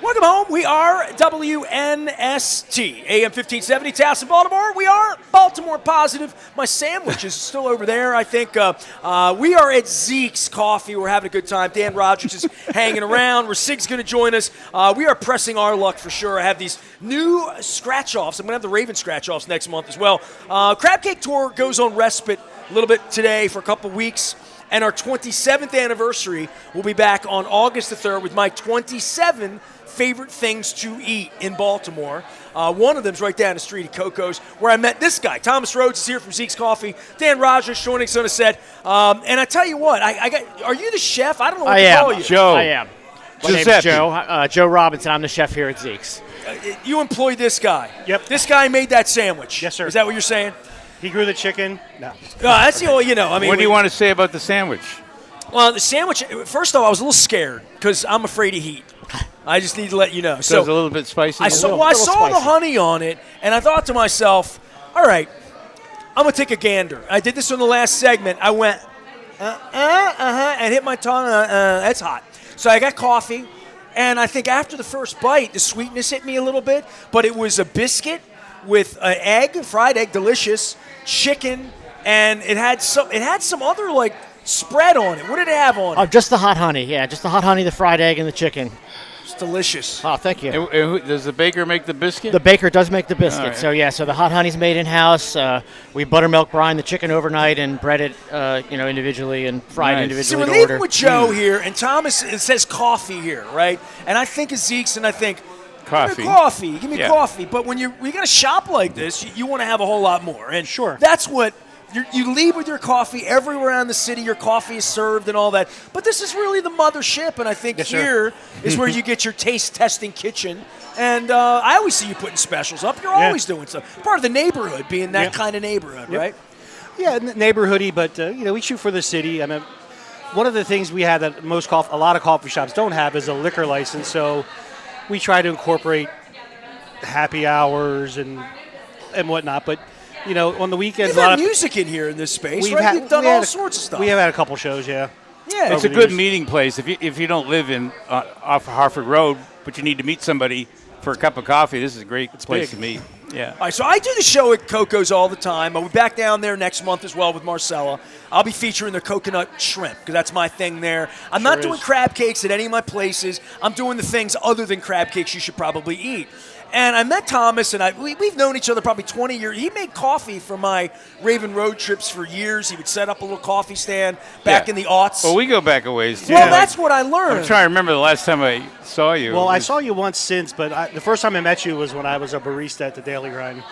Welcome home. We are WNST, AM 1570, Towson, Baltimore. We are Baltimore positive. My sandwich is still over there. I think we are at Zeke's Coffee. We're having a good time. Dan Rodricks is hanging around. Sig's going to join us. We are pressing our luck for sure. I have these new scratch-offs. I'm going to have the Raven scratch-offs next month as well. Crab Cake Tour goes on respite a little bit today for a couple weeks. And our 27th anniversary will be back on August the 3rd with my 27 favorite things to eat in Baltimore. One of them is right down the street at Coco's, where I met this guy. Thomas Rhodes is here from Zeke's Coffee. Dan Rogers joining us on the set. And I tell you what, are you the chef? I don't know what to call you. Joe. I am. My name's Joe. Joe Robinson. I'm the chef here at Zeke's. You employed this guy. Yep. This guy made that sandwich. Yes, sir. Is that what you're saying? He grew the chicken. No. That's the only, I mean. What do you want to say about the sandwich? Well, the sandwich, first off, I was a little scared because I'm afraid of heat. I just need to let you know. So it's a little bit spicy? I saw the honey on it, and I thought to myself, all right, I'm going to take a gander. I did this on the last segment. I went, and hit my tongue. That's hot. So I got coffee, and I think after the first bite, the sweetness hit me a little bit, but it was a biscuit with an egg, fried egg, delicious, chicken, and it had some other, like, spread on it. What did it have on it? Just the hot honey. Yeah, just the hot honey, the fried egg, and the chicken. It's delicious. Oh, thank you. Does the baker make the biscuit? The baker does make the biscuit. Right. So the hot honey's made in-house. We buttermilk brine the chicken overnight and bread it, individually and fried individually. So we're leaving with Joe here, and Thomas, it says coffee here, right? And I think of Zeke's, and I think, coffee. Give me coffee. But when you got a shop like this, you want to have a whole lot more. And sure, that's what you leave with your coffee. Everywhere around the city, your coffee is served and all that. But this is really the mothership, and I think here is where you get your taste testing kitchen. And I always see you putting specials up. You're always doing stuff. Part of the neighborhood, being that kind of neighborhood, right? Yeah, neighborhoody, but we shoot for the city. I mean, one of the things we have that a lot of coffee shops don't have is a liquor license. So we try to incorporate happy hours and whatnot, but on the weekends, You've had music in here in this space, right? You've done all sorts of stuff. We have had a couple shows, yeah. It's a good meeting place if you don't live off Harford Road, but you need to meet somebody for a cup of coffee. This is a great place to meet. Yeah. All right, so I do the show at Coco's all the time. I'll be back down there next month as well with Marcella. I'll be featuring their coconut shrimp because that's my thing there. I'm not doing crab cakes at any of my places. I'm doing the things other than crab cakes you should probably eat. And I met Thomas, and we've known each other probably 20 years. He made coffee for my Raven road trips for years. He would set up a little coffee stand back in the aughts. Well, we go back a ways, too. Well, that's what I learned. I'm trying to remember the last time I saw you. Well, I saw you once since, but the first time I met you was when I was a barista at the Daily Grind.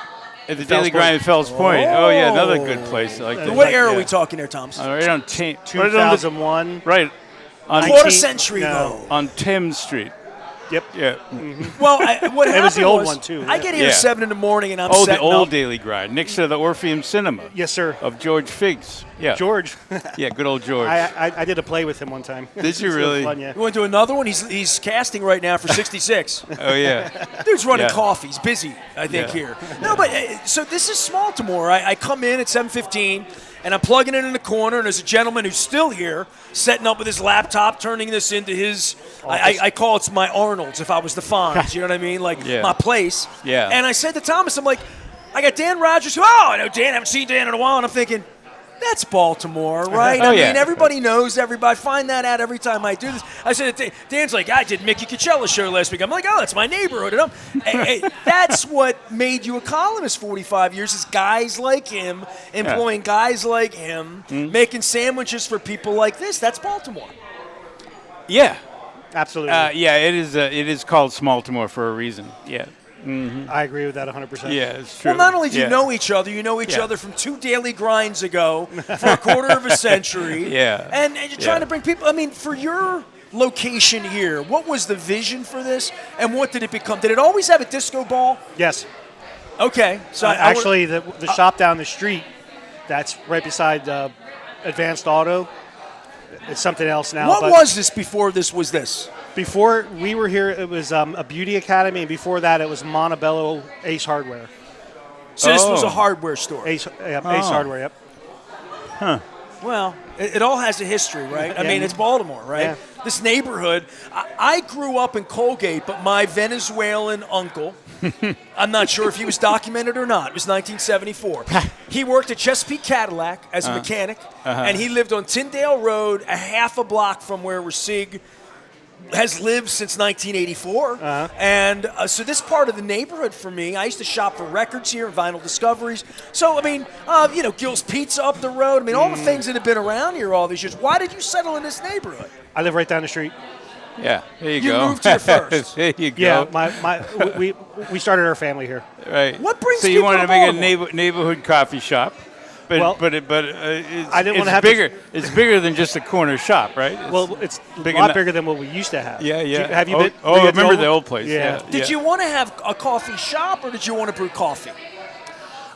At the Daily Grind at Fells Point. Oh, yeah, another good place. What era are we talking there, Thomas? Right on 2001. Right. On quarter century, though. On Thames Street. Yep. Yeah. Mm-hmm. Well, what happened it was the old one, too. I get here at 7 in the morning, and I'm setting the old up. Daily Grind, next to the Orpheum Cinema. Yes, sir. Of George Figs. Yeah. George. Yeah, good old George. I did a play with him one time. Did you really? Fun, yeah. You want to do another one? He's casting right now for 66. Oh, yeah. Dude's running coffee. He's busy, I think, here. No, but so this is Baltimore. I come in at 7:15. And I'm plugging it in the corner, and there's a gentleman who's still here, setting up with his laptop, turning this into his, I call it my Arnold's if I was the Fonz, you know what I mean? Like my place. Yeah. And I said to Thomas, I'm like, I got Dan Rogers. I know Dan, I haven't seen Dan in a while. And I'm thinking, that's Baltimore, right? I mean, everybody knows everybody. I find that out every time I do this. I said, Dan's like, I did Mickey Coachella's show last week. I'm like, oh, that's my neighborhood. And that's what made you a columnist 45 years is guys like him, employing guys like him, making sandwiches for people like this. That's Baltimore. Yeah. Absolutely. It is called Smaltimore for a reason. Yeah. Mm-hmm. I agree with that 100%. Yeah, it's true. Well, not only do you know each other, you know each other from 2 daily grinds ago for a quarter of a century. Yeah. And you're trying to bring people. I mean, for your location here, what was the vision for this, and what did it become? Did it always have a disco ball? Yes. Okay. So actually, the shop down the street, that's right beside Advanced Auto. It's something else now. What was this before this was this? Before we were here, it was a beauty academy, and before that, it was Montebello Ace Hardware. So this was a hardware store? Ace Hardware, yep. Huh. Well, it all has a history, right? I mean, it's Baltimore, right? Yeah. This neighborhood. I grew up in Colgate, but my Venezuelan uncle, I'm not sure if he was documented or not. It was 1974. He worked at Chesapeake Cadillac as a mechanic, and he lived on Tyndale Road, a half a block from where Sig has lived since 1984. And so this part of the neighborhood for me, I used to shop for records here and Vinyl Discoveries. So, I mean, Gil's Pizza up the road. I mean, all the things that have been around here all these years. Why did you settle in this neighborhood? I live right down the street. Yeah, there you You go. moved here first. There you go. Yeah, we started our family here. Right. What brings So you people wanted to to make a Baltimore? neighborhood coffee shop, but Well, it's, I didn't wanna it's have to- bigger. It's bigger than just a corner shop, right? Well, it's big a lot enough. bigger than what we used to have. Yeah, yeah. Have you Oh, been? oh, were you I at remember the old place, yeah. Did you want to have a coffee shop or did you want to brew coffee?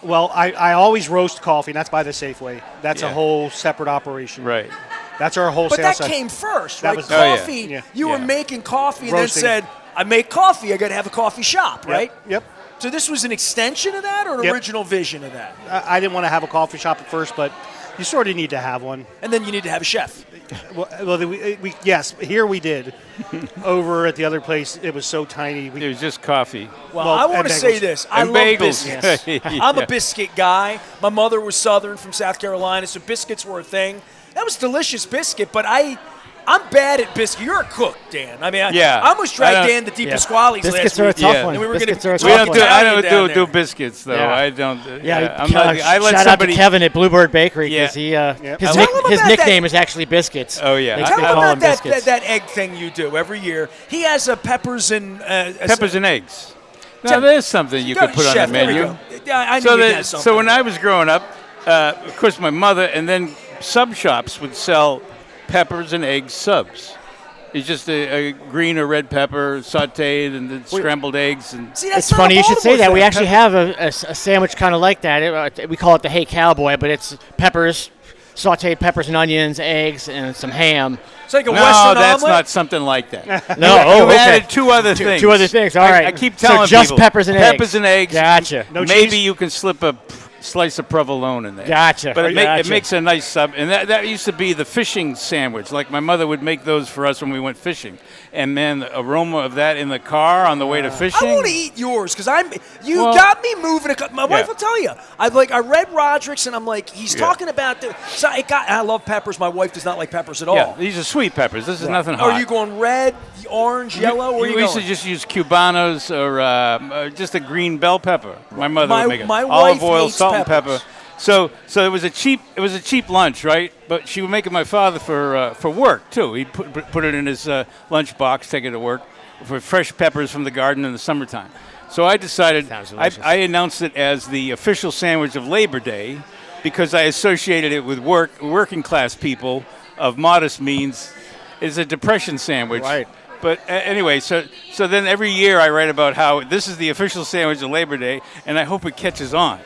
Well, I always roast coffee, and that's by the Safeway. That's a Yeah. whole separate operation. Right. That's our wholesale But that side. came first, That right? was- Oh, yeah. Coffee, Yeah. you were Yeah. making coffee and Roasting. then said, I make coffee, I got to have a coffee shop, Yep, right? Yep. So this was an extension of that or an Yep. original vision of that? I didn't want to have a coffee shop at first, but you sort of need to have one. And then you need to have a chef. Well, yes, here we did. Over at the other place, it was so tiny. It was just coffee. Well, Well, I want and to say bagels. this. I And love bagels. biscuits. Yeah. I'm a biscuit guy. My mother was Southern from South Carolina, so biscuits were a thing. That was delicious biscuit, but I'm bad at biscuit. You're a cook, Dan. I mean, Yeah. I almost I dragged don't- Dan to Deep Yeah. Pasquale's Biscuits last are a week. tough Yeah. one. And we were gonna- Biscuits are a we tough We don't one. don't do. I Italian don't down do there. biscuits though. Yeah. I don't. I'm shout, not, I let shout somebody. out to Kevin at Bluebird Bakery because Yeah. his, Tell him his about nickname that. is actually Biscuits. Oh, yeah. They, Tell they Tell him call him about that, Biscuits. that egg thing you do every year. He has peppers and Peppers and eggs. Now Tell- there's something you could put on Chef, the there we menu. go. Yeah, I So knew you'd that have something. so when I was growing up, of course my mother and then sub shops would sell peppers and egg subs. It's just a green or red pepper sautéed and then scrambled eggs and See, that's It's not a funny you should say Baltimore that. We thing. actually have a sandwich kind of like that. We call it the Hey Cowboy, but it's peppers, sautéed peppers and onions, eggs, and some ham. It's like a no, Western that's omelet. not something like that. No, You okay. added two other things. Two other things. All right. I keep So telling just people. peppers and eggs. Peppers and eggs. Gotcha. No Maybe cheese? you can slip a slice of provolone in there. Gotcha. But it Gotcha. makes a nice sub. And that used to be the fishing sandwich. Like my mother would make those for us when we went fishing. And man, the aroma of that in the car on the way to fishing. I want to eat yours because you Well, got me moving. My wife yeah. will tell you. I read Rodricks and I'm like, he's Yeah. talking about I love peppers. My wife does not like peppers at all. Yeah, these are sweet peppers. This is nothing hot. Are you going red, orange, yellow? Where are you we used going? to just use cubanos or just a green bell pepper. My mother My- would make it. my Olive wife oil, hates salt and peppers. pepper. So it was a cheap lunch, right? But she would make it my father for work too. He'd put it in his lunch box, take it to work for fresh peppers from the garden in the summertime. So I decided Sounds delicious. I announced it as the official sandwich of Labor Day because I associated it with working class people of modest means. It's a depression sandwich. Right. But anyway, so then every year I write about how this is the official sandwich of Labor Day, and I hope it catches on.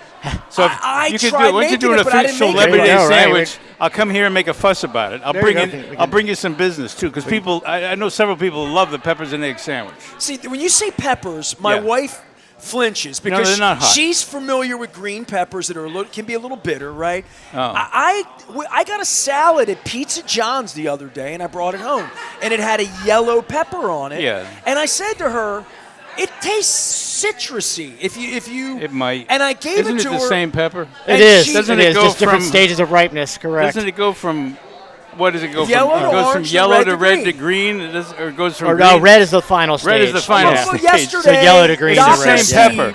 So if I you can tried do it. Once you making do an it, but I didn't official make it. Labor Day There you go, right. sandwich, I'll come here and make a fuss about it. I'll There bring you in. go. We can- I'll bring you some business too, because people. I know several people who love the peppers and egg sandwich. See, when you say peppers, my Yeah. wife flinches because they're not hot. she's familiar with green peppers that can be a little bitter, right? Oh. I got a salad at Pizza John's the other day, and I brought it home, and it had a yellow pepper on it. Yeah. And I said to her, "It tastes citrusy. If you, It might. And I gave Isn't it it to the her. same pepper? And It is. she- Doesn't It it is. go Just different from- stages of ripeness. Correct. Doesn't it go from? What does it go Yellow from? to It goes from orange to yellow red to to red green. to green. It does, or it goes from Or green. no, red is the final stage. Red is the final Yeah. Well, stage. yesterday, So yellow to green It's to the red. same yeah. pepper.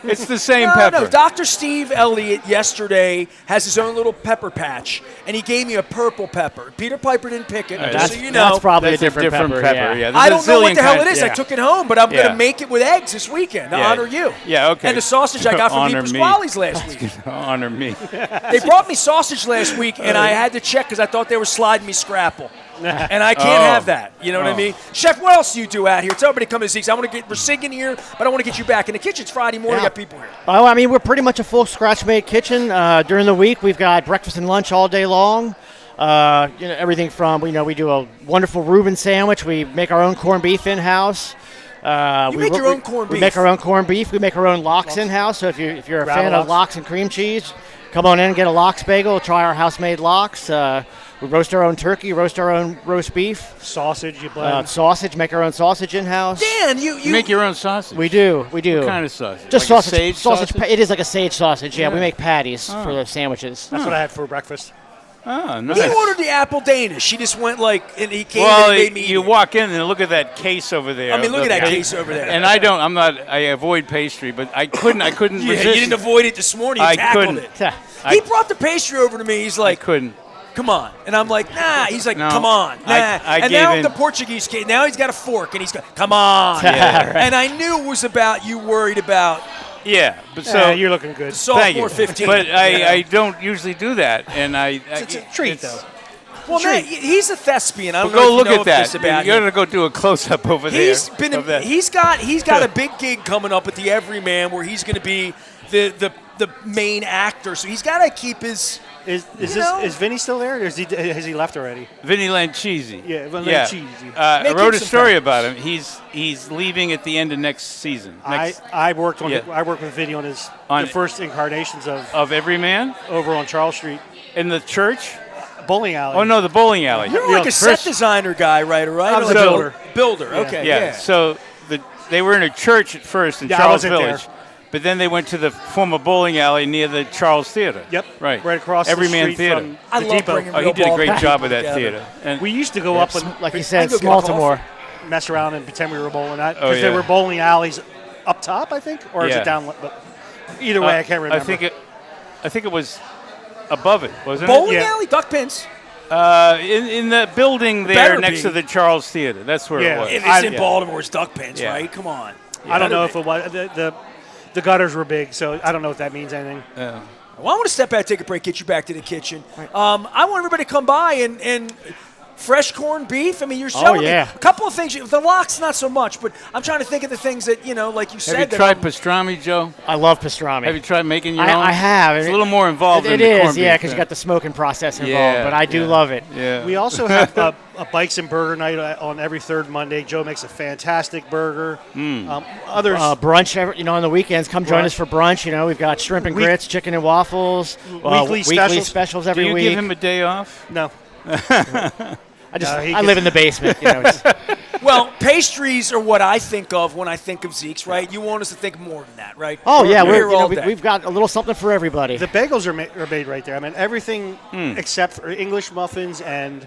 It's the same No, pepper. no. Dr. Steve Elliott yesterday has his own little pepper patch, and he gave me a purple pepper. Peter Piper didn't pick it, Right, just That's, so you know. that's probably That's a different, pepper. Yeah, I there's don't a know what the zillion hell it kinds. is. I yeah. took it home, but I'm going Yeah. to make it with eggs this weekend to Yeah. honor you. Yeah, okay. And the sausage I got from Honor Deep me. Pasquale's last week. Honor me. They brought me sausage last week, and I had to check because I thought they were sliding me scrapple. And I can't Oh. have that. You know what I Oh. mean? Chef, what else do you do out here? Tell everybody to come to Zeke's. I want to get Sig in here, but I want to get you back in the kitchen. It's Friday morning. Yeah. We got people here. Oh, I mean, we're pretty much a full scratch-made kitchen. During the week, we've got breakfast and lunch all day long. Everything from, we do a wonderful Reuben sandwich. We make our own corned beef in-house. You make your own corned We beef? make our own corned beef. We make our own lox in-house. So if you're a Gravel fan of lox? lox and cream cheese, come on in and get a lox bagel. Try our house-made lox. We roast our own turkey, roast our own roast beef. Sausage, you blend. Sausage, make our own sausage in-house. Dan, you You make your own sausage. We do. What kind of sausage? Just like a sausage. sage sausage? It is like a sage sausage. Yeah, we Yeah. make patties for the sandwiches. That's what I had for breakfast. Oh, He nice. ordered the apple Danish. He just went and he came Well, and made me you eat it. walk in and look at that case over there. I mean, look at that The- case over there. And I avoid pastry, but I couldn't Yeah, resist. you didn't avoid it this morning. You I tackled couldn't. it. I- He brought the pastry over to me. He's I like, couldn't. come on. And I'm like, nah. He's like, No. come on. Nah. I and gave now in. the Portuguese kid, now he's got a fork and he's going, come on. Yeah. And I knew it was about you worried about Yeah, but So so you're looking good. thank sophomore you. 15. But Yeah. I don't usually do that, and It's a treat, though. Well, man, he's a thespian. I don't Well, know go if look you know at that. this about You're him. gonna go do a close up over there. He's been of that. he's got a big gig coming up at the Everyman where he's going to be the main actor. So he's got to keep his Is know? is Vinny still there, or has he left already? Vinny Lancisi. Yeah, Lancisi. I Make wrote him a some story practice. about him. He's leaving at the end of next season. I worked Yeah. with Vinny on On- the first incarnations of Every Man over on Charles Street in the church. bowling alley. Oh no, the bowling alley. You're Yeah, like a set designer guy, right? Right? I was Like a builder. Builder. Okay. Yeah. So they were in a church at first in Yeah, I Charles wasn't Village, there. but then they went to the former bowling alley near the Charles Theater. Yep. Right. Right across Every the Man street Theater. from I the love depot. bringing Oh, he real did a ball great people job with that together. theater. And We used to go up and Like you I said, go get a Baltimore. mess around and pretend we were bowling at Oh, because there yeah. were bowling alleys up top, I think, or is Yeah. it down? But either way, I can't remember. I think it was above it, wasn't Bowling Yeah. alley, duck pins. it? In the building there better next be. to the Charles Theater. That's where Yeah. it was. If it's in Yeah. Baltimore, it's duck pins, Yeah. right? Come on. I don't know if it was the gutters were big, so I don't know if that means anything. Yeah. Well, I want to step back, take a break, get you back to the kitchen. I want everybody to come by and fresh corned beef. I mean, you're showing yeah. me a couple of things. The lox, not so much, but I'm trying to think of the things that, like you said. Have you that tried pastrami, Joe? I love pastrami. Have you tried making your own? I have. It's a little more involved It than the corned is, yeah, beef, because you got the smoking process involved. Yeah, but I do yeah. love it. Yeah. We also have a bikes and burger night on every third Monday. Joe makes a fantastic burger. Others, Brunch, on the weekends. Come join Brunch. us for brunch. We've got shrimp and Week- grits, chicken and waffles, Weekly specials. every Do you week. give him a day off? no. he I live in the basement. Well, pastries are what I think of when I think of Zeke's, right? You want us to think more than that, right? Oh yeah, We're here all day. we've got a little something for everybody. The bagels are made right there. I mean, everything except for English muffins and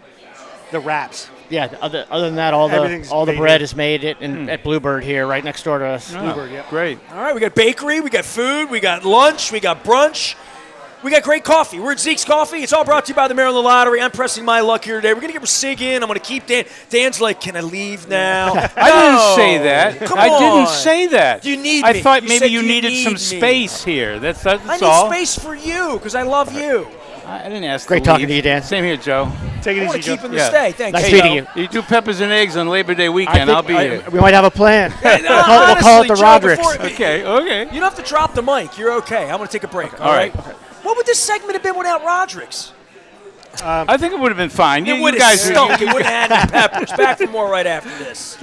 the wraps. Yeah. Other than that, all Everything's the made bread here. is made at Bluebird here, right next door to us. Bluebird, yep. Great. All right, we got bakery, we got food, we got lunch, we got brunch. We got great coffee. We're at Zeke's Coffee. It's all brought to you by the Maryland Lottery. I'm pressing my luck here today. We're going to get Sig in. I'm going to keep Dan. Dan's like, can I leave now? I didn't say that. Come I on. didn't say that. You need I me. thought You maybe said you you needed need some me. space here. That's I need all. space for you because I love you. I didn't ask. Great to talking leave. to you, Dan. Same here, Joe. Take I it want easy, to keep Joe. him to Yeah. stay. Thanks. Nice Hey, meeting Joe. you. You do peppers and eggs on Labor Day I weekend. think I'll be here. we might have a plan. Hey, no, we'll call it the honestly, Joe, Rodricks. before- Okay. You don't have to drop the mic. You're okay. I'm going to take a break. All right. What would this segment have been without Rodricks? I think it would have been fine. It You would have guys, stunk. It would have had any peppers. Back for more right after this.